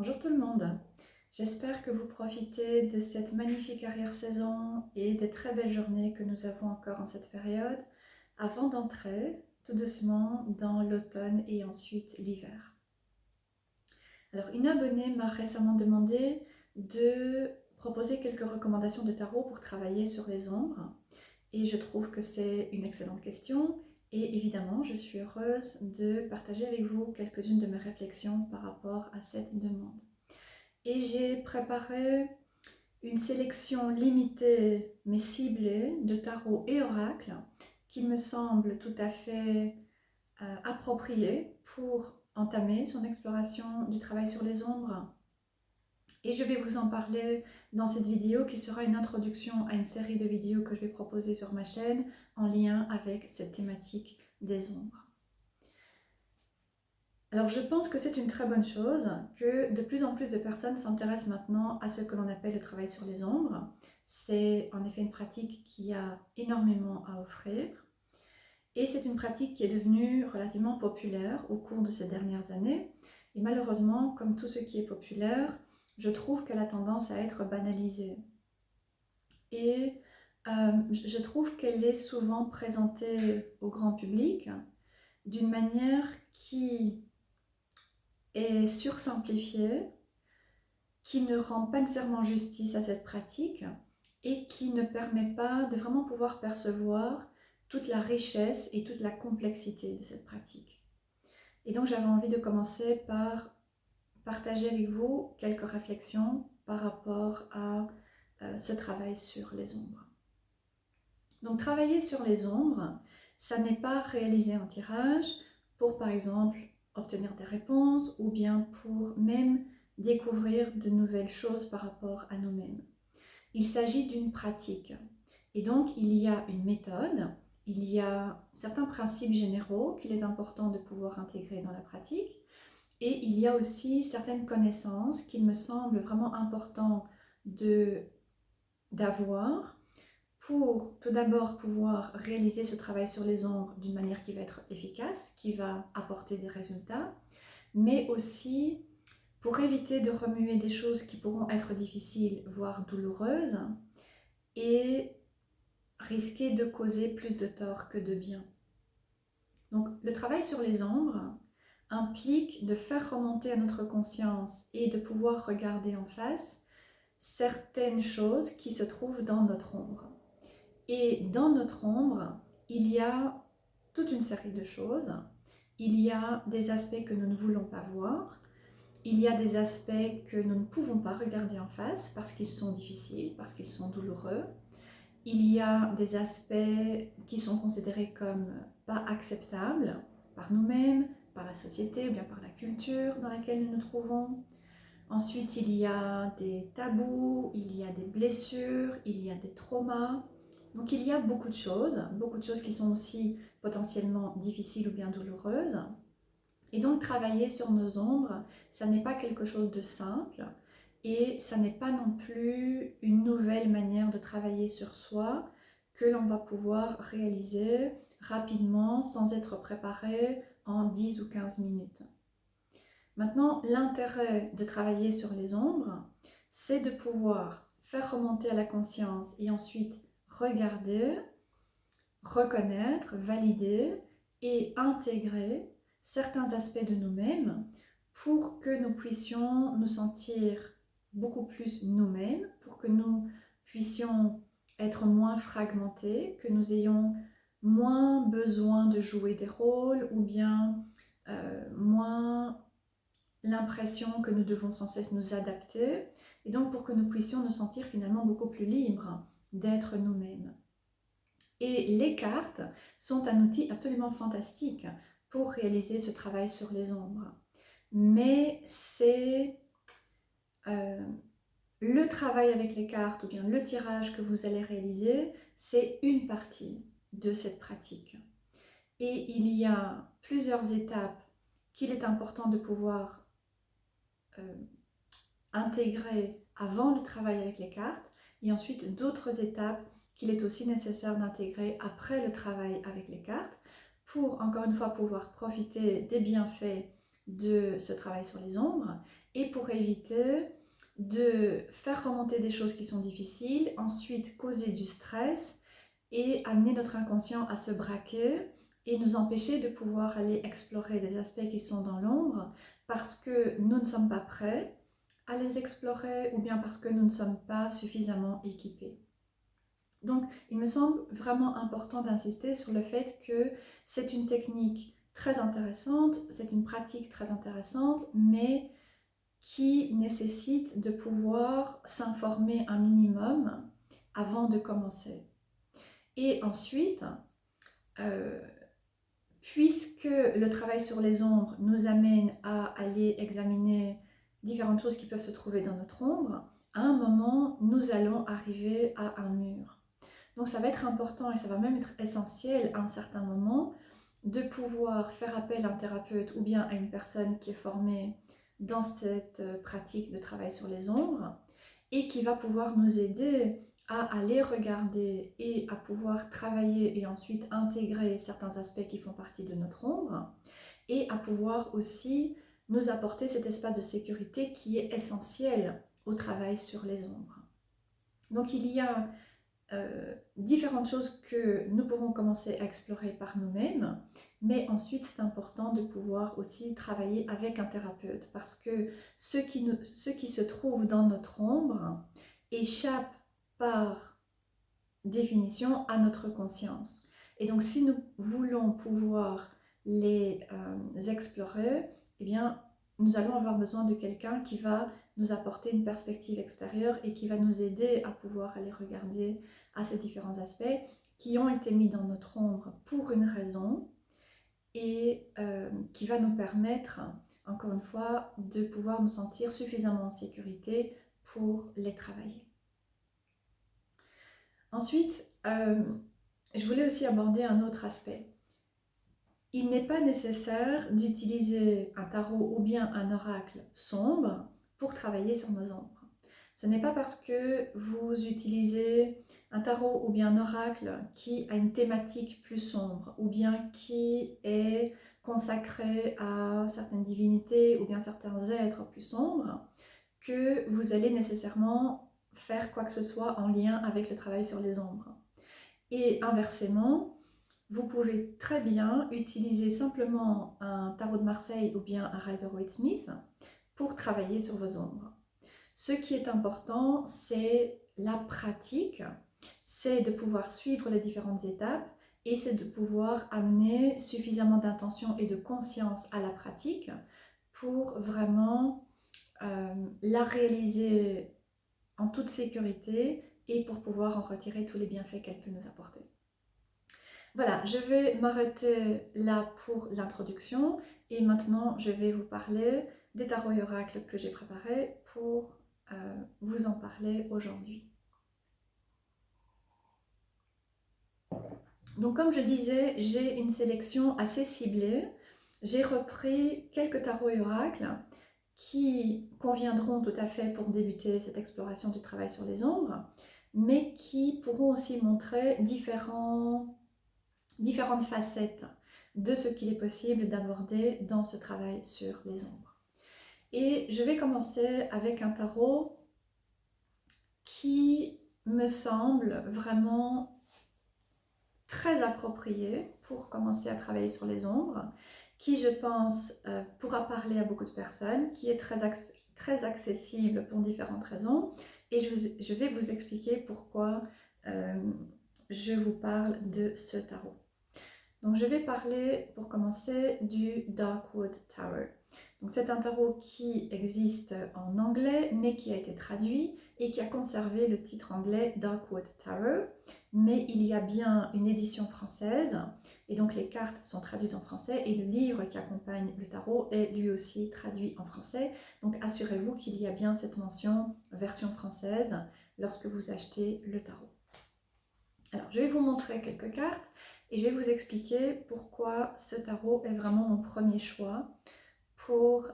Bonjour tout le monde, j'espère que vous profitez de cette magnifique arrière-saison et des très belles journées que nous avons encore en cette période avant d'entrer tout doucement dans l'automne et ensuite l'hiver. Alors une abonnée m'a récemment demandé de proposer quelques recommandations de tarot pour travailler sur les ombres et je trouve que c'est une excellente question et évidemment je suis heureuse de partager avec vous quelques-unes de mes réflexions par rapport à cette demande. Et j'ai préparé une sélection limitée mais ciblée de tarots et oracles qui me semblent tout à fait appropriés pour entamer son exploration du travail sur les ombres. Et je vais vous en parler dans cette vidéo qui sera une introduction à une série de vidéos que je vais proposer sur ma chaîne en lien avec cette thématique des ombres. Alors je pense que c'est une très bonne chose que de plus en plus de personnes s'intéressent maintenant à ce que l'on appelle le travail sur les ombres. C'est en effet une pratique qui a énormément à offrir et c'est une pratique qui est devenue relativement populaire au cours de ces dernières années. Et malheureusement, comme tout ce qui est populaire, je trouve qu'elle a tendance à être banalisée. Et je trouve qu'elle est souvent présentée au grand public d'une manière qui est sursimplifiée, qui ne rend pas nécessairement justice à cette pratique et qui ne permet pas de vraiment pouvoir percevoir toute la richesse et toute la complexité de cette pratique. Et donc j'avais envie de commencer par partager avec vous quelques réflexions par rapport à ce travail sur les ombres. Donc travailler sur les ombres, ça n'est pas réaliser un tirage pour par exemple obtenir des réponses ou bien pour même découvrir de nouvelles choses par rapport à nous-mêmes. Il s'agit d'une pratique et donc il y a une méthode, il y a certains principes généraux qu'il est important de pouvoir intégrer dans la pratique et il y a aussi certaines connaissances qu'il me semble vraiment important d'avoir pour tout d'abord pouvoir réaliser ce travail sur les ombres d'une manière qui va être efficace, qui va apporter des résultats, mais aussi pour éviter de remuer des choses qui pourront être difficiles, voire douloureuses, et risquer de causer plus de tort que de bien. Donc le travail sur les ombres implique de faire remonter à notre conscience et de pouvoir regarder en face certaines choses qui se trouvent dans notre ombre. Et dans notre ombre, il y a toute une série de choses. Il y a des aspects que nous ne voulons pas voir. Il y a des aspects que nous ne pouvons pas regarder en face parce qu'ils sont difficiles, parce qu'ils sont douloureux. Il y a des aspects qui sont considérés comme pas acceptables par nous-mêmes, par la société ou bien par la culture dans laquelle nous nous trouvons. Ensuite, il y a des tabous, il y a des blessures, il y a des traumas. Donc il y a beaucoup de choses qui sont aussi potentiellement difficiles ou bien douloureuses. Et donc travailler sur nos ombres, ça n'est pas quelque chose de simple et ça n'est pas non plus une nouvelle manière de travailler sur soi que l'on va pouvoir réaliser rapidement sans être préparé en 10 ou 15 minutes. Maintenant, l'intérêt de travailler sur les ombres, c'est de pouvoir faire remonter à la conscience et ensuite regarder, reconnaître, valider et intégrer certains aspects de nous-mêmes pour que nous puissions nous sentir beaucoup plus nous-mêmes, pour que nous puissions être moins fragmentés, que nous ayons moins besoin de jouer des rôles ou bien moins l'impression que nous devons sans cesse nous adapter et donc pour que nous puissions nous sentir finalement beaucoup plus libres d'être nous-mêmes. Et les cartes sont un outil absolument fantastique pour réaliser ce travail sur les ombres. Mais c'est le travail avec les cartes ou bien le tirage que vous allez réaliser, c'est une partie de cette pratique. Et il y a plusieurs étapes qu'il est important de pouvoir intégrer avant le travail avec les cartes et ensuite d'autres étapes qu'il est aussi nécessaire d'intégrer après le travail avec les cartes pour encore une fois pouvoir profiter des bienfaits de ce travail sur les ombres et pour éviter de faire remonter des choses qui sont difficiles, ensuite causer du stress et amener notre inconscient à se braquer et nous empêcher de pouvoir aller explorer des aspects qui sont dans l'ombre parce que nous ne sommes pas prêts à les explorer ou bien parce que nous ne sommes pas suffisamment équipés. Donc, il me semble vraiment important d'insister sur le fait que c'est une technique très intéressante, c'est une pratique très intéressante, mais qui nécessite de pouvoir s'informer un minimum avant de commencer. Et ensuite, puisque le travail sur les ombres nous amène à aller examiner différentes choses qui peuvent se trouver dans notre ombre, à un moment, nous allons arriver à un mur. Donc ça va être important et ça va même être essentiel à un certain moment de pouvoir faire appel à un thérapeute ou bien à une personne qui est formée dans cette pratique de travail sur les ombres et qui va pouvoir nous aider à aller regarder et à pouvoir travailler et ensuite intégrer certains aspects qui font partie de notre ombre et à pouvoir aussi nous apporter cet espace de sécurité qui est essentiel au travail sur les ombres. Donc il y a différentes choses que nous pourrons commencer à explorer par nous-mêmes, mais ensuite c'est important de pouvoir aussi travailler avec un thérapeute parce que ce qui se trouve dans notre ombre échappe par définition à notre conscience. Et donc si nous voulons pouvoir les explorer, eh bien nous allons avoir besoin de quelqu'un qui va nous apporter une perspective extérieure et qui va nous aider à pouvoir aller regarder à ces différents aspects qui ont été mis dans notre ombre pour une raison et qui va nous permettre, encore une fois, de pouvoir nous sentir suffisamment en sécurité pour les travailler. Ensuite, je voulais aussi aborder un autre aspect. Il n'est pas nécessaire d'utiliser un tarot ou bien un oracle sombre pour travailler sur nos ombres. Ce n'est pas parce que vous utilisez un tarot ou bien un oracle qui a une thématique plus sombre ou bien qui est consacré à certaines divinités ou bien certains êtres plus sombres que vous allez nécessairement faire quoi que ce soit en lien avec le travail sur les ombres. Et inversement, vous pouvez très bien utiliser simplement un tarot de Marseille ou bien un Rider-Waite-Smith pour travailler sur vos ombres. Ce qui est important, c'est la pratique, c'est de pouvoir suivre les différentes étapes et c'est de pouvoir amener suffisamment d'intention et de conscience à la pratique pour vraiment la réaliser en toute sécurité et pour pouvoir en retirer tous les bienfaits qu'elle peut nous apporter. Voilà, je vais m'arrêter là pour l'introduction et maintenant je vais vous parler des tarots et oracles que j'ai préparés pour vous en parler aujourd'hui. Donc comme je disais, j'ai une sélection assez ciblée. J'ai repris quelques tarots et oracles qui conviendront tout à fait pour débuter cette exploration du travail sur les ombres, mais qui pourront aussi montrer différentes facettes de ce qu'il est possible d'aborder dans ce travail sur les ombres. Et je vais commencer avec un tarot qui me semble vraiment très approprié pour commencer à travailler sur les ombres, qui je pense pourra parler à beaucoup de personnes, qui est très accessible pour différentes raisons, et je vais vous expliquer pourquoi je vous parle de ce tarot. Donc je vais parler pour commencer du Darkwood Tarot. Donc c'est un tarot qui existe en anglais mais qui a été traduit et qui a conservé le titre anglais Darkwood Tarot, mais il y a bien une édition française et donc les cartes sont traduites en français et le livre qui accompagne le tarot est lui aussi traduit en français. Donc assurez-vous qu'il y a bien cette mention version française lorsque vous achetez le tarot. Alors je vais vous montrer quelques cartes et je vais vous expliquer pourquoi ce tarot est vraiment mon premier choix pour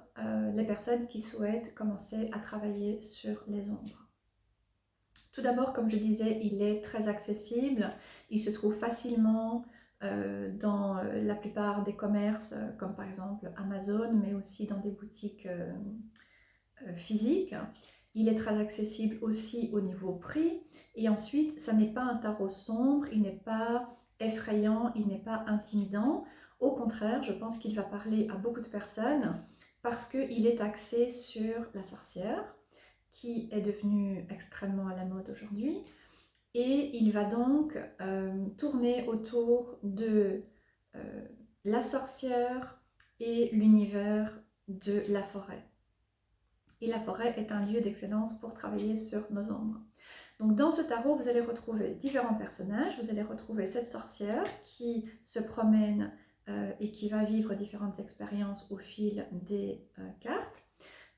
les personnes qui souhaitent commencer à travailler sur les ombres. Tout d'abord, comme je disais, il est très accessible, il se trouve facilement dans la plupart des commerces, comme par exemple Amazon, mais aussi dans des boutiques physiques. Il est très accessible aussi au niveau prix. Et ensuite, ça n'est pas un tarot sombre, il n'est pas effrayant, il n'est pas intimidant. Au contraire, je pense qu'il va parler à beaucoup de personnes parce qu'il est axé sur la sorcière, qui est devenue extrêmement à la mode aujourd'hui. Et il va donc tourner autour de la sorcière et l'univers de la forêt. Et la forêt est un lieu d'excellence pour travailler sur nos ombres. Donc dans ce tarot, vous allez retrouver différents personnages. Vous allez retrouver cette sorcière qui se promène et qui va vivre différentes expériences au fil des cartes.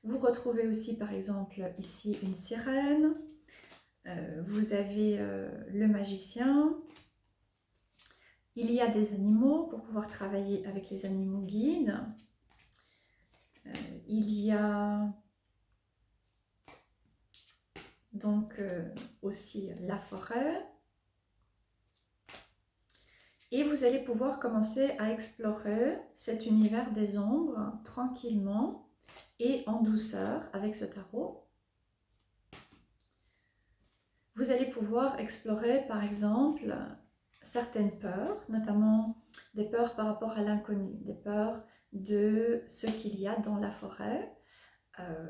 Vous retrouvez aussi par exemple ici une sirène. Vous avez le magicien. Il y a des animaux pour pouvoir travailler avec les animaux guides. Il y a donc aussi la forêt. Et vous allez pouvoir commencer à explorer cet univers des ombres tranquillement et en douceur avec ce tarot. Vous allez pouvoir explorer par exemple certaines peurs, notamment des peurs par rapport à l'inconnu, des peurs de ce qu'il y a dans la forêt.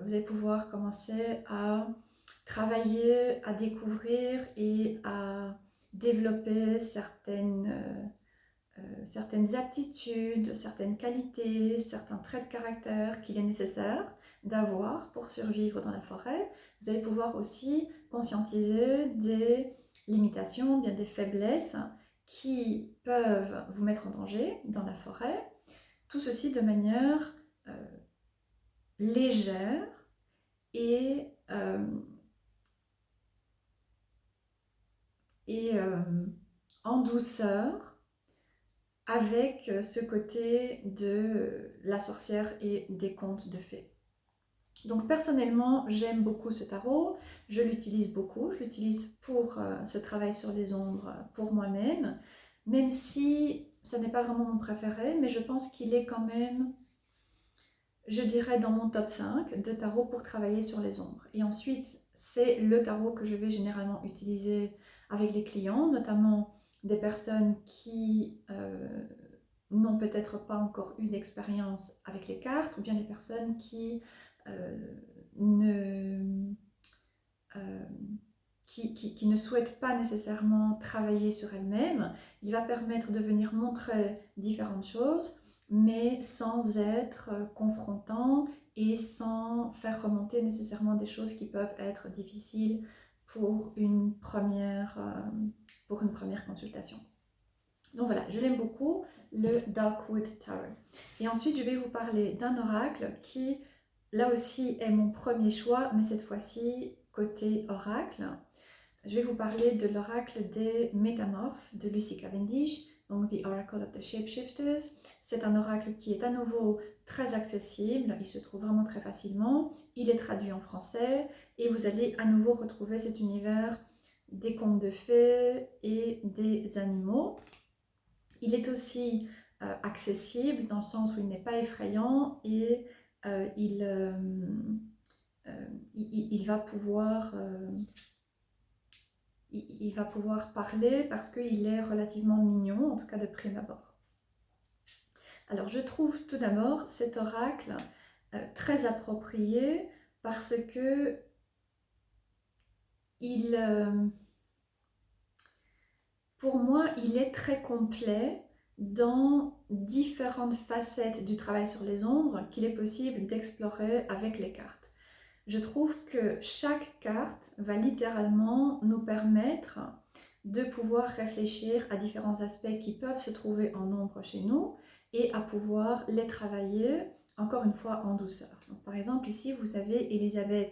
Vous allez pouvoir commencer à travailler, à découvrir et à développer certaines aptitudes, certaines qualités, certains traits de caractère qu'il est nécessaire d'avoir pour survivre dans la forêt. Vous allez pouvoir aussi conscientiser des limitations, bien des faiblesses qui peuvent vous mettre en danger dans la forêt. Tout ceci de manière légère et en douceur, avec ce côté de la sorcière et des contes de fées. Donc personnellement, j'aime beaucoup ce tarot, je l'utilise beaucoup, je l'utilise pour ce travail sur les ombres pour moi-même, même si ça n'est pas vraiment mon préféré, mais je pense qu'il est quand même, je dirais, dans mon top 5 de tarots pour travailler sur les ombres. Et ensuite, c'est le tarot que je vais généralement utiliser avec les clients, notamment des personnes qui n'ont peut-être pas encore eu d'expérience avec les cartes, ou bien des personnes qui, ne, euh, qui ne souhaitent pas nécessairement travailler sur elles-mêmes. Il va permettre de venir montrer différentes choses, mais sans être confrontant et sans faire remonter nécessairement des choses qui peuvent être difficiles pour une première consultation. Donc voilà, je l'aime beaucoup, le Darkwood Tarot. Et ensuite, je vais vous parler d'un oracle qui, là aussi, est mon premier choix, mais cette fois-ci, côté oracle. Je vais vous parler de l'oracle des métamorphes de Lucy Cavendish, donc The Oracle of the Shapeshifters. C'est un oracle qui est à nouveau très accessible, il se trouve vraiment très facilement, il est traduit en français, et vous allez à nouveau retrouver cet univers des contes de fées et des animaux. Il est aussi accessible dans le sens où il n'est pas effrayant et il va pouvoir parler parce qu'il est relativement mignon, en tout cas de prime abord. Alors je trouve tout d'abord cet oracle très approprié parce que pour moi, il est très complet dans différentes facettes du travail sur les ombres qu'il est possible d'explorer avec les cartes. Je trouve que chaque carte va littéralement nous permettre de pouvoir réfléchir à différents aspects qui peuvent se trouver en ombre chez nous et à pouvoir les travailler, encore une fois, en douceur. Donc, par exemple, ici, vous avez Elisabeth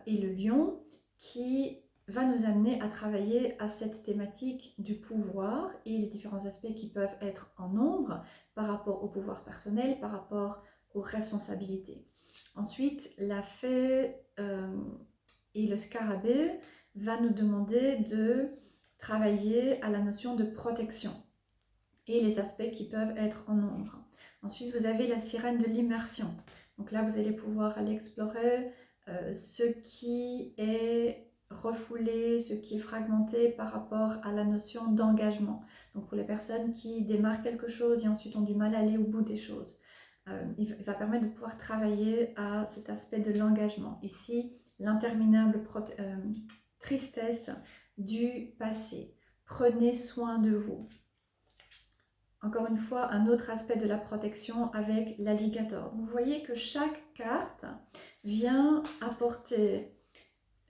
et le lion qui va nous amener à travailler à cette thématique du pouvoir et les différents aspects qui peuvent être en ombre par rapport au pouvoir personnel, par rapport aux responsabilités. Ensuite, la fée et le scarabée va nous demander de travailler à la notion de protection. et les aspects qui peuvent être en ombre. Ensuite, vous avez la sirène de l'immersion. Donc là, vous allez pouvoir aller explorer ce qui est refoulé, ce qui est fragmenté par rapport à la notion d'engagement. Donc pour les personnes qui démarrent quelque chose et ensuite ont du mal à aller au bout des choses, il va permettre de pouvoir travailler à cet aspect de l'engagement. Ici, l'interminable tristesse du passé. Prenez soin de vous. Encore une fois, un autre aspect de la protection avec l'alligator. Vous voyez que chaque carte vient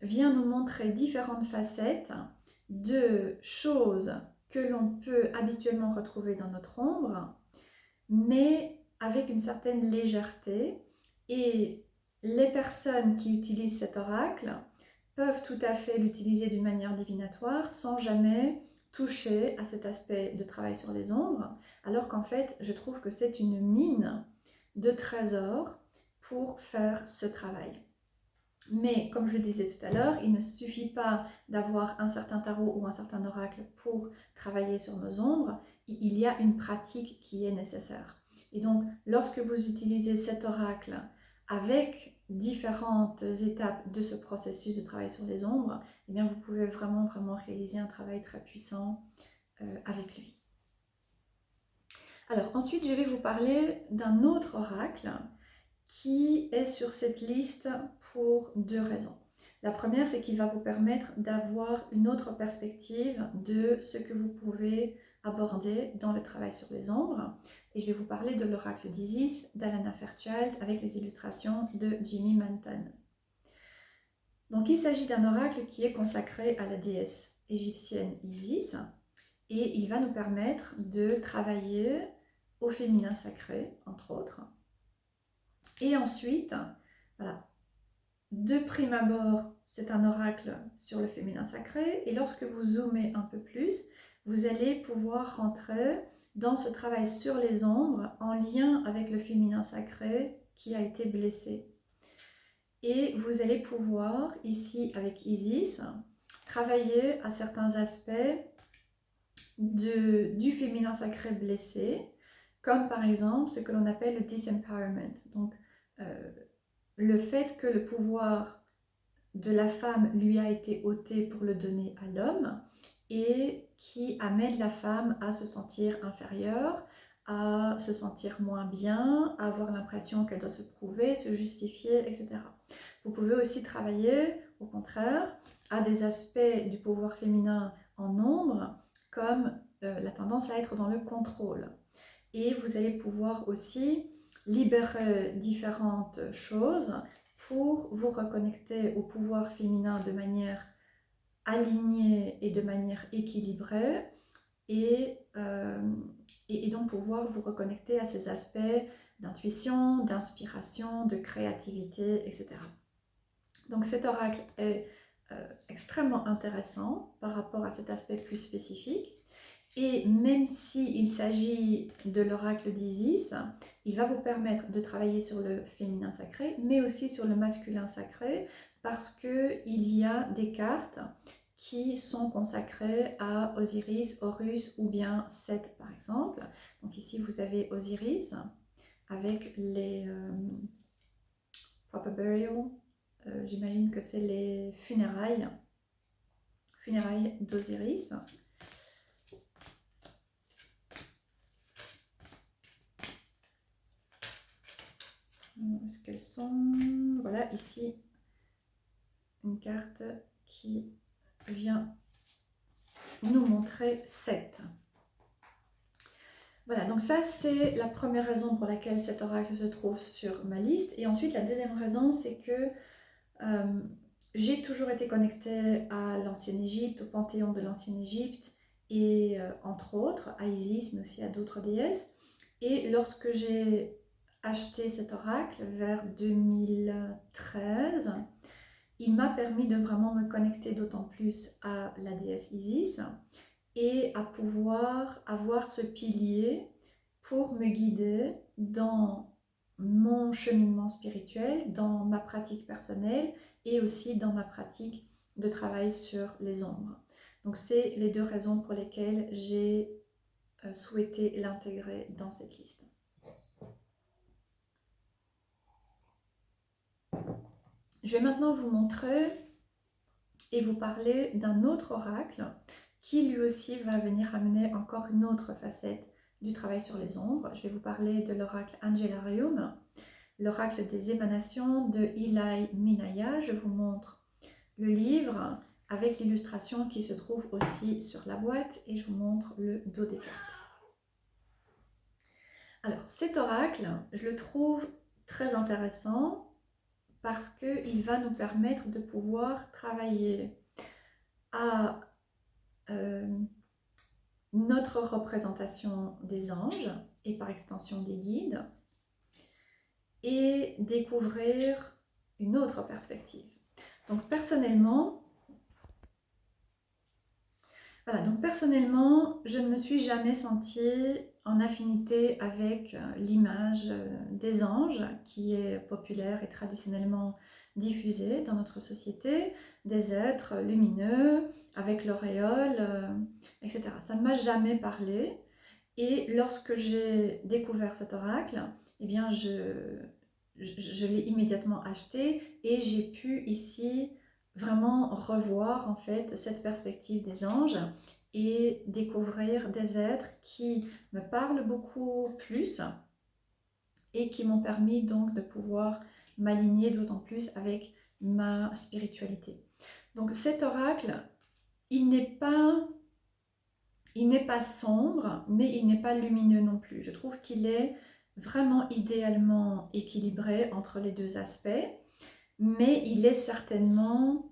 nous montrer différentes facettes de choses que l'on peut habituellement retrouver dans notre ombre, mais avec une certaine légèreté. Et les personnes qui utilisent cet oracle peuvent tout à fait l'utiliser d'une manière divinatoire sans jamais toucher à cet aspect de travail sur les ombres, alors qu'en fait, je trouve que c'est une mine de trésors pour faire ce travail. Mais comme je le disais tout à l'heure, il ne suffit pas d'avoir un certain tarot ou un certain oracle pour travailler sur nos ombres, il y a une pratique qui est nécessaire. Et donc, lorsque vous utilisez cet oracle avec différentes étapes de ce processus de travail sur les ombres, eh bien, vous pouvez vraiment réaliser un travail très puissant avec lui. Alors ensuite, je vais vous parler d'un autre oracle qui est sur cette liste pour deux raisons. La première, c'est qu'il va vous permettre d'avoir une autre perspective de ce que vous pouvez aborder dans le travail sur les ombres. Et je vais vous parler de l'oracle d'Isis d'Alana Fairchild avec les illustrations de Jimmy Manton. Donc il s'agit d'un oracle qui est consacré à la déesse égyptienne Isis et il va nous permettre de travailler au féminin sacré, entre autres. Et ensuite, voilà, de prime abord, c'est un oracle sur le féminin sacré. Et lorsque vous zoomez un peu plus, vous allez pouvoir rentrer dans ce travail sur les ombres en lien avec le féminin sacré qui a été blessé. Et vous allez pouvoir, ici avec Isis, travailler à certains aspects du féminin sacré blessé, comme par exemple ce que l'on appelle le disempowerment. Donc, le fait que le pouvoir de la femme lui a été ôté pour le donner à l'homme et qui amène la femme à se sentir inférieure, à se sentir moins bien, à avoir l'impression qu'elle doit se prouver, se justifier, etc. Vous pouvez aussi travailler, au contraire, à des aspects du pouvoir féminin en ombre, comme la tendance à être dans le contrôle. Et vous allez pouvoir aussi libérer différentes choses pour vous reconnecter au pouvoir féminin de manière alignée et de manière équilibrée et donc pouvoir vous reconnecter à ces aspects d'intuition, d'inspiration, de créativité, etc. Donc cet oracle est extrêmement intéressant par rapport à cet aspect plus spécifique. Et même s'il s'agit de l'oracle d'Isis, il va vous permettre de travailler sur le féminin sacré, mais aussi sur le masculin sacré, parce qu'il y a des cartes qui sont consacrées à Osiris, Horus ou bien Seth par exemple. Donc ici vous avez Osiris avec les proper burial, j'imagine que c'est les funérailles d'Osiris. Où est-ce qu'elles sont? Voilà, ici, une carte qui vient nous montrer 7. Voilà, donc ça c'est la première raison pour laquelle cet oracle se trouve sur ma liste. Et ensuite, la deuxième raison, c'est que j'ai toujours été connectée à l'ancienne Égypte, au panthéon de l'ancienne Égypte, et entre autres à Isis, mais aussi à d'autres déesses. Et lorsque j'ai acheté cet oracle vers 2013, il m'a permis de vraiment me connecter d'autant plus à la déesse Isis et à pouvoir avoir ce pilier pour me guider dans mon cheminement spirituel, dans ma pratique personnelle et aussi dans ma pratique de travail sur les ombres. Donc c'est les deux raisons pour lesquelles j'ai souhaitez l'intégrer dans cette liste. Je vais maintenant vous montrer et vous parler d'un autre oracle qui lui aussi va venir amener encore une autre facette du travail sur les ombres. Je vais vous parler de l'oracle Angelarium, l'oracle des émanations de Eli Minaya. Je vous montre le livre avec l'illustration qui se trouve aussi sur la boîte et je vous montre le dos des cartes. Alors cet oracle, je le trouve très intéressant parce qu'il va nous permettre de pouvoir travailler à notre représentation des anges et par extension des guides et découvrir une autre perspective. Donc personnellement, je ne me suis jamais sentie en affinité avec l'image des anges qui est populaire et traditionnellement diffusée dans notre société, des êtres lumineux avec l'auréole, etc. Ça ne m'a jamais parlé et lorsque j'ai découvert cet oracle, eh bien je l'ai immédiatement acheté et j'ai pu ici vraiment revoir en fait cette perspective des anges et découvrir des êtres qui me parlent beaucoup plus et qui m'ont permis donc de pouvoir m'aligner d'autant plus avec ma spiritualité. Donc cet oracle, il n'est pas sombre, mais il n'est pas lumineux non plus. Je trouve qu'il est vraiment idéalement équilibré entre les deux aspects, mais il est certainement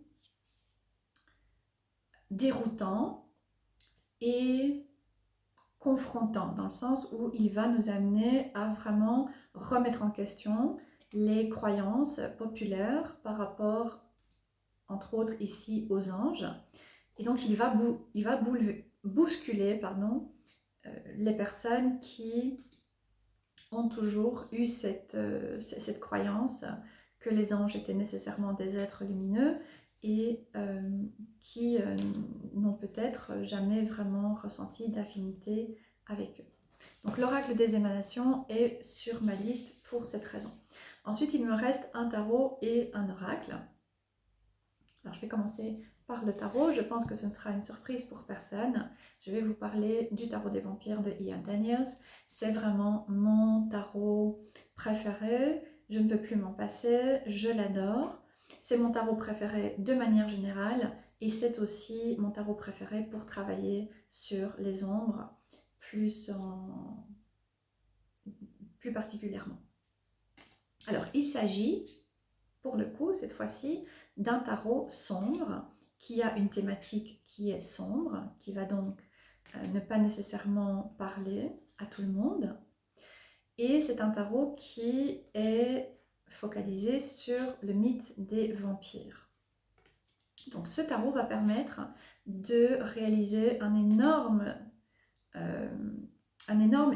déroutant et confrontant, dans le sens où il va nous amener à vraiment remettre en question les croyances populaires par rapport, entre autres ici, aux anges. Et donc il va bousculer les personnes qui ont toujours eu cette croyance que les anges étaient nécessairement des êtres lumineux et qui n'ont peut-être jamais vraiment ressenti d'affinité avec eux. Donc l'oracle des émanations est sur ma liste pour cette raison. Ensuite, il me reste un tarot et un oracle. Alors je vais commencer par le tarot. Je pense que ce ne sera une surprise pour personne. Je vais vous parler du tarot des vampires de Ian Daniels. C'est vraiment mon tarot préféré. Je ne peux plus m'en passer. Je l'adore. C'est mon tarot préféré de manière générale et c'est aussi mon tarot préféré pour travailler sur les ombres plus particulièrement. Alors, il s'agit, pour le coup, cette fois-ci, d'un tarot sombre qui a une thématique qui est sombre, qui va donc ne pas nécessairement parler à tout le monde. Et c'est un tarot qui est focalisé sur le mythe des vampires. Donc ce tarot va permettre de réaliser un énorme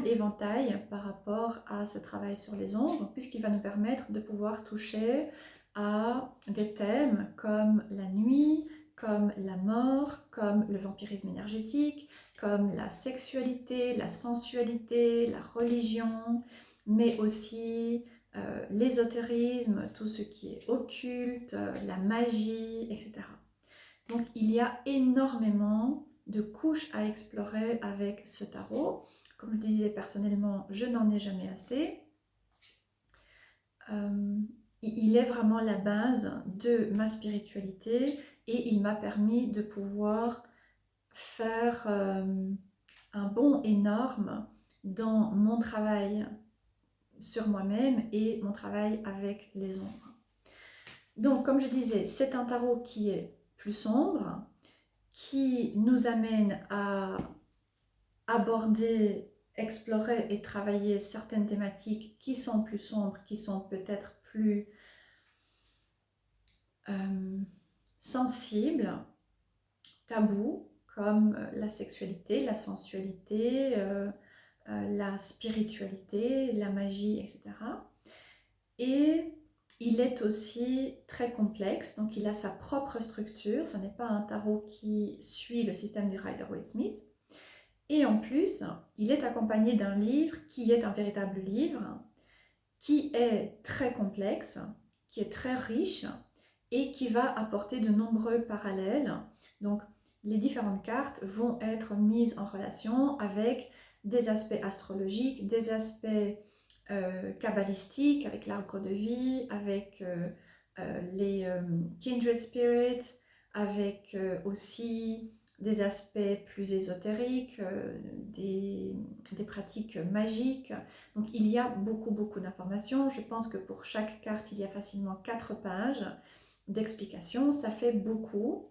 éventail par rapport à ce travail sur les ombres, puisqu'il va nous permettre de pouvoir toucher à des thèmes comme la nuit, comme la mort, comme le vampirisme énergétique, comme la sexualité, la sensualité, la religion, mais aussi l'ésotérisme, tout ce qui est occulte, la magie, etc. Donc il y a énormément de couches à explorer avec ce tarot. Comme je disais, personnellement, je n'en ai jamais assez. Il est vraiment la base de ma spiritualité et il m'a permis de pouvoir faire un bond énorme dans mon travail sur moi-même et mon travail avec les ombres. Donc, comme je disais, c'est un tarot qui est plus sombre, qui nous amène à aborder, explorer et travailler certaines thématiques qui sont plus sombres, qui sont peut-être plus sensibles, tabous, comme la sexualité, la sensualité, la spiritualité, la magie, etc. Et il est aussi très complexe, donc il a sa propre structure, ce n'est pas un tarot qui suit le système du Rider-Waite-Smith. Et en plus, il est accompagné d'un livre qui est un véritable livre, qui est très complexe, qui est très riche et qui va apporter de nombreux parallèles. Donc, les différentes cartes vont être mises en relation avec des aspects astrologiques, des aspects kabbalistiques, avec l'arbre de vie, avec les kindred spirits, avec aussi des aspects plus ésotériques, des pratiques magiques. Donc il y a beaucoup d'informations. Je pense que pour chaque carte, il y a facilement 4 pages d'explications. Ça fait beaucoup.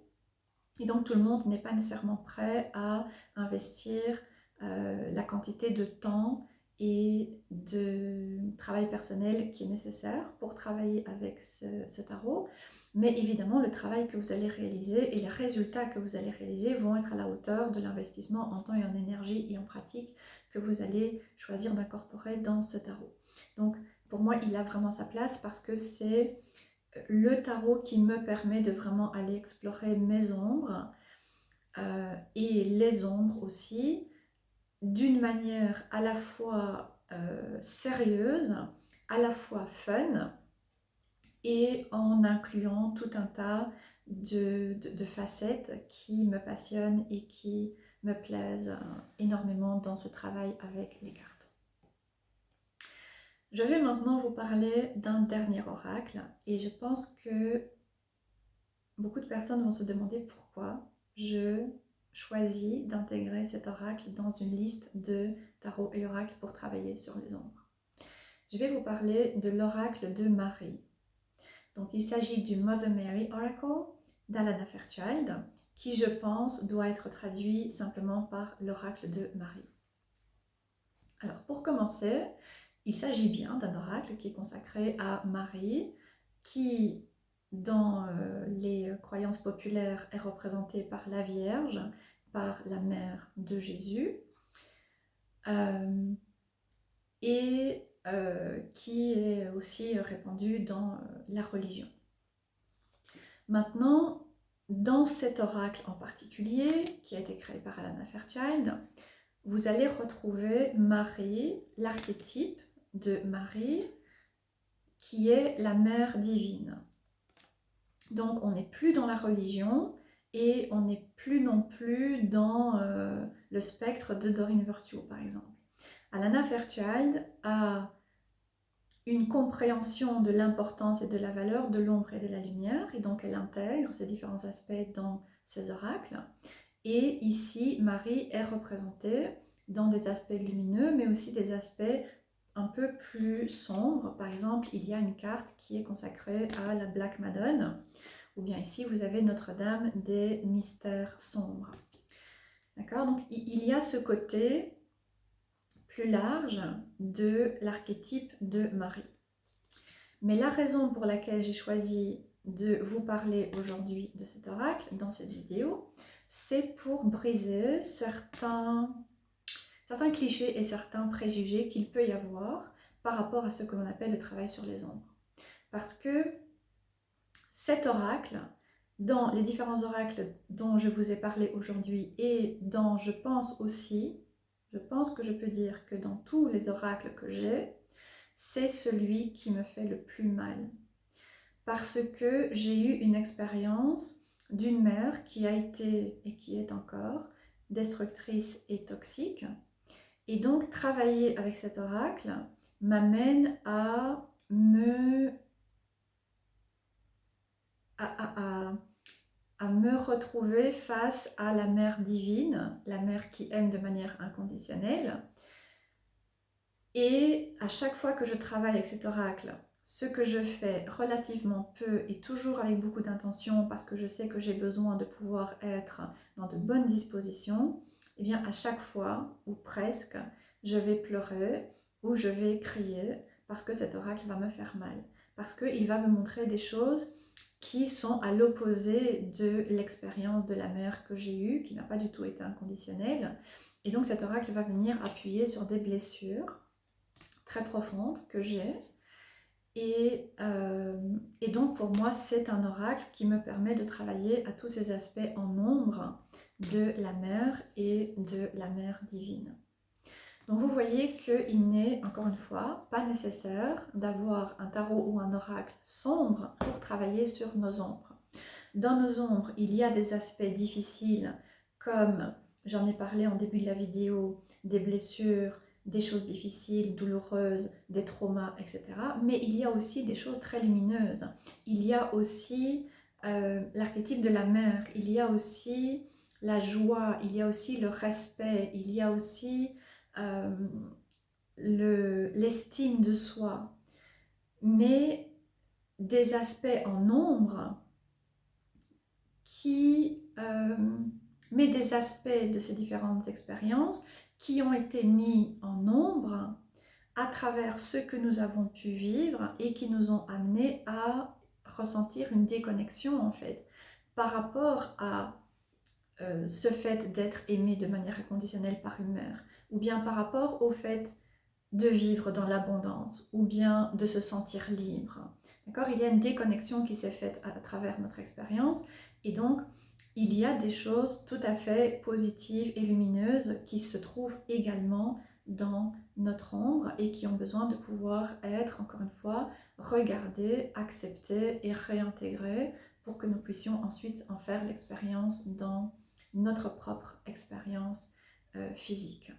Et donc tout le monde n'est pas nécessairement prêt à investir la quantité de temps et de travail personnel qui est nécessaire pour travailler avec ce tarot. Mais évidemment, le travail que vous allez réaliser et les résultats que vous allez réaliser vont être à la hauteur de l'investissement en temps et en énergie et en pratique que vous allez choisir d'incorporer dans ce tarot. Donc pour moi, il a vraiment sa place parce que c'est le tarot qui me permet de vraiment aller explorer mes ombres et les ombres aussi, d'une manière à la fois sérieuse, à la fois fun, et en incluant tout un tas de facettes qui me passionnent et qui me plaisent énormément dans ce travail avec les cartes. Je vais maintenant vous parler d'un dernier oracle et je pense que beaucoup de personnes vont se demander pourquoi je choisis d'intégrer cet oracle dans une liste de tarot et oracles pour travailler sur les ombres. Je vais vous parler de l'oracle de Marie. Donc il s'agit du Mother Mary Oracle d'Alana Fairchild, qui je pense doit être traduit simplement par l'oracle de Marie. Alors pour commencer, il s'agit bien d'un oracle qui est consacré à Marie, qui dans les croyances populaires est représentée par la Vierge, par la mère de Jésus, et qui est aussi répandue dans la religion. Maintenant, dans cet oracle en particulier, qui a été créé par Alana Fairchild, vous allez retrouver Marie, l'archétype de Marie, qui est la mère divine. Donc on n'est plus dans la religion et on n'est plus non plus dans le spectre de Doreen Virtue par exemple. Alana Fairchild a une compréhension de l'importance et de la valeur de l'ombre et de la lumière, et donc elle intègre ces différents aspects dans ses oracles. Et ici, Marie est représentée dans des aspects lumineux, mais aussi des aspects un peu plus sombres. Par exemple, il y a une carte qui est consacrée à la Black Madone, ou bien ici, vous avez Notre-Dame des mystères sombres. D'accord? Donc, il y a ce côté plus large de l'archétype de Marie. Mais la raison pour laquelle j'ai choisi de vous parler aujourd'hui de cet oracle dans cette vidéo, c'est pour briser certains clichés et certains préjugés qu'il peut y avoir par rapport à ce que l'on appelle le travail sur les ombres. Parce que cet oracle, dans les différents oracles dont je vous ai parlé aujourd'hui et dans, je pense que je peux dire que dans tous les oracles que j'ai, c'est celui qui me fait le plus mal. Parce que j'ai eu une expérience d'une mère qui a été et qui est encore destructrice et toxique. Et donc, travailler avec cet oracle m'amène à me retrouver face à la mère divine, la mère qui aime de manière inconditionnelle. Et à chaque fois que je travaille avec cet oracle, ce que je fais relativement peu et toujours avec beaucoup d'intention parce que je sais que j'ai besoin de pouvoir être dans de bonnes dispositions, et bien à chaque fois, ou presque, je vais pleurer ou je vais crier parce que cet oracle va me faire mal. Parce qu'il va me montrer des choses qui sont à l'opposé de l'expérience de la mère que j'ai eue, qui n'a pas du tout été inconditionnelle. Et donc cet oracle va venir appuyer sur des blessures très profonde que j'ai Et donc pour moi, c'est un oracle qui me permet de travailler à tous ces aspects en ombre de la mère et de la mère divine. Donc vous voyez qu'il n'est, encore une fois, pas nécessaire d'avoir un tarot ou un oracle sombre pour travailler sur nos ombres. Dans nos ombres, il y a des aspects difficiles comme, j'en ai parlé en début de la vidéo, des blessures, des choses difficiles, douloureuses, des traumas, etc. Mais il y a aussi des choses très lumineuses. Il y a aussi l'archétype de la mère, il y a aussi la joie, il y a aussi le respect, il y a aussi euh, l'estime de soi. Mais des aspects en ombre mais des aspects de ces différentes expériences qui ont été mis en ombre à travers ce que nous avons pu vivre et qui nous ont amenés à ressentir une déconnexion en fait par rapport à ce fait d'être aimé de manière inconditionnelle par une mère ou bien par rapport au fait de vivre dans l'abondance ou bien de se sentir libre. D'accord ? Il y a une déconnexion qui s'est faite à travers notre expérience et donc il y a des choses tout à fait positives et lumineuses qui se trouvent également dans notre ombre et qui ont besoin de pouvoir être, encore une fois, regardées, acceptées et réintégrées pour que nous puissions ensuite en faire l'expérience dans notre propre expérience physique.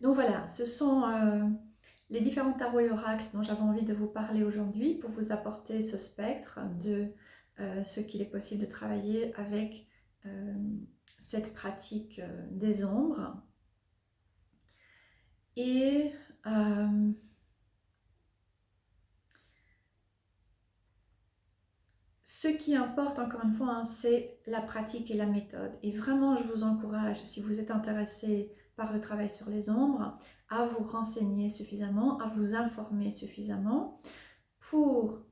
Donc voilà, ce sont les différents tarots et oracles dont j'avais envie de vous parler aujourd'hui pour vous apporter ce spectre de ce qu'il est possible de travailler avec cette pratique des ombres. Et ce qui importe, encore une fois, hein, c'est la pratique et la méthode. Et vraiment, je vous encourage, si vous êtes intéressé par le travail sur les ombres, à vous renseigner suffisamment, à vous informer suffisamment pour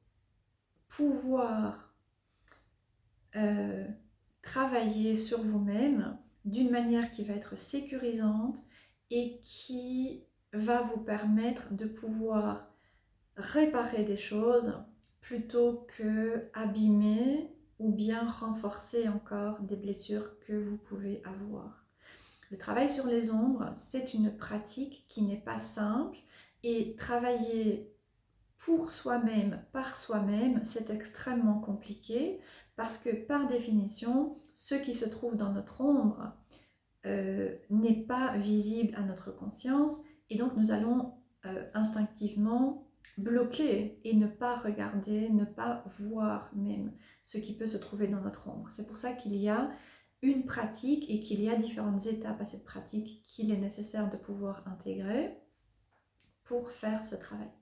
pouvoir travailler sur vous-même d'une manière qui va être sécurisante et qui va vous permettre de pouvoir réparer des choses plutôt que abîmer ou bien renforcer encore des blessures que vous pouvez avoir. Le travail sur les ombres, c'est une pratique qui n'est pas simple et travailler pour soi-même, par soi-même, c'est extrêmement compliqué parce que par définition, ce qui se trouve dans notre ombre n'est pas visible à notre conscience et donc nous allons instinctivement bloquer et ne pas regarder, ne pas voir même ce qui peut se trouver dans notre ombre. C'est pour ça qu'il y a une pratique et qu'il y a différentes étapes à cette pratique qu'il est nécessaire de pouvoir intégrer pour faire ce travail.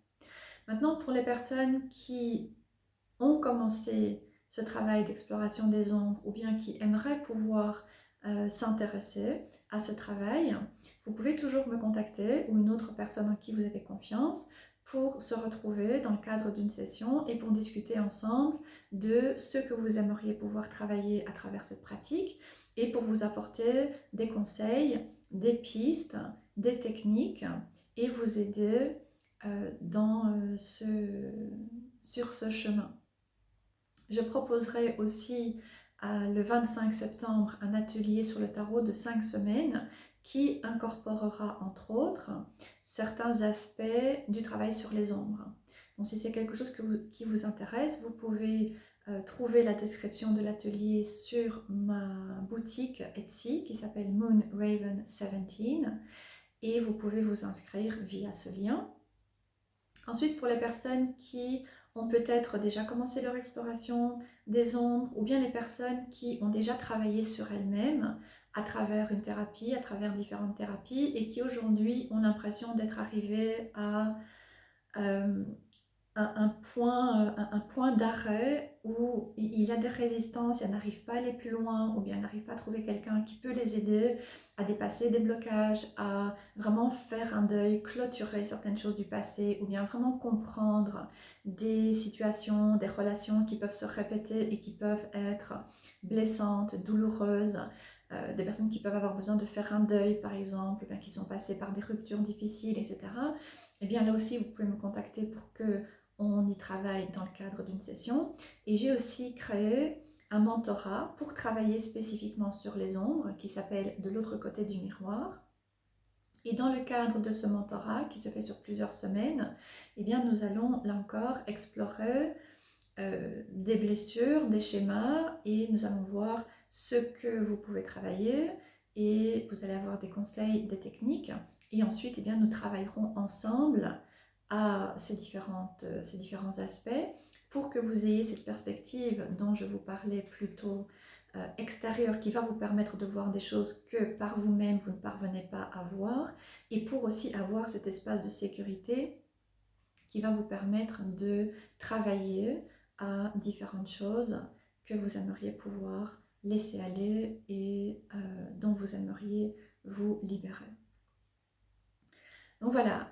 Maintenant, pour les personnes qui ont commencé ce travail d'exploration des ombres ou bien qui aimeraient pouvoir s'intéresser à ce travail, vous pouvez toujours me contacter ou une autre personne en qui vous avez confiance pour se retrouver dans le cadre d'une session et pour discuter ensemble de ce que vous aimeriez pouvoir travailler à travers cette pratique et pour vous apporter des conseils, des pistes, des techniques et vous aider sur ce chemin. Je proposerai aussi le 25 septembre un atelier sur le tarot de 5 semaines qui incorporera entre autres certains aspects du travail sur les ombres. Donc si c'est quelque chose qui vous intéresse, vous pouvez trouver la description de l'atelier sur ma boutique Etsy qui s'appelle Moon Raven 17 et vous pouvez vous inscrire via ce lien. Ensuite, pour les personnes qui ont peut-être déjà commencé leur exploration des ombres ou bien les personnes qui ont déjà travaillé sur elles-mêmes à travers une thérapie, à travers différentes thérapies et qui aujourd'hui ont l'impression d'être arrivées à un point d'arrêt où il y a des résistances, elles n'arrivent pas à aller plus loin ou bien elles n'arrivent pas à trouver quelqu'un qui peut les aider à dépasser des blocages, à vraiment faire un deuil, clôturer certaines choses du passé ou bien vraiment comprendre des situations, des relations qui peuvent se répéter et qui peuvent être blessantes, douloureuses, des personnes qui peuvent avoir besoin de faire un deuil par exemple, qui sont passées par des ruptures difficiles, etc. Et bien là aussi vous pouvez me contacter pour que on y travaille dans le cadre d'une session. Et j'ai aussi créé un mentorat pour travailler spécifiquement sur les ombres qui s'appelle De l'autre côté du miroir. Et dans le cadre de ce mentorat qui se fait sur plusieurs semaines, eh bien, nous allons là encore explorer des blessures, des schémas et nous allons voir ce que vous pouvez travailler et vous allez avoir des conseils, des techniques et ensuite eh bien, nous travaillerons ensemble à ces différents aspects pour que vous ayez cette perspective dont je vous parlais plus tôt extérieure qui va vous permettre de voir des choses que par vous-même vous ne parvenez pas à voir et pour aussi avoir cet espace de sécurité qui va vous permettre de travailler à différentes choses que vous aimeriez pouvoir laisser aller et dont vous aimeriez vous libérer. Donc voilà,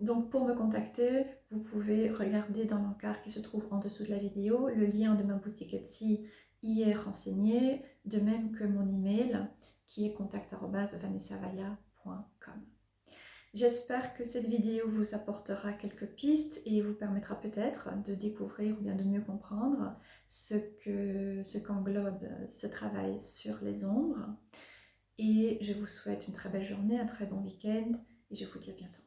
donc pour me contacter, vous pouvez regarder dans l'encart qui se trouve en dessous de la vidéo. Le lien de ma boutique Etsy y est renseigné, de même que mon email qui est contact@vanessavaya.com. J'espère que cette vidéo vous apportera quelques pistes et vous permettra peut-être de découvrir ou bien de mieux comprendre ce qu'englobe ce travail sur les ombres. Et je vous souhaite une très belle journée, un très bon week-end et je vous dis à bientôt.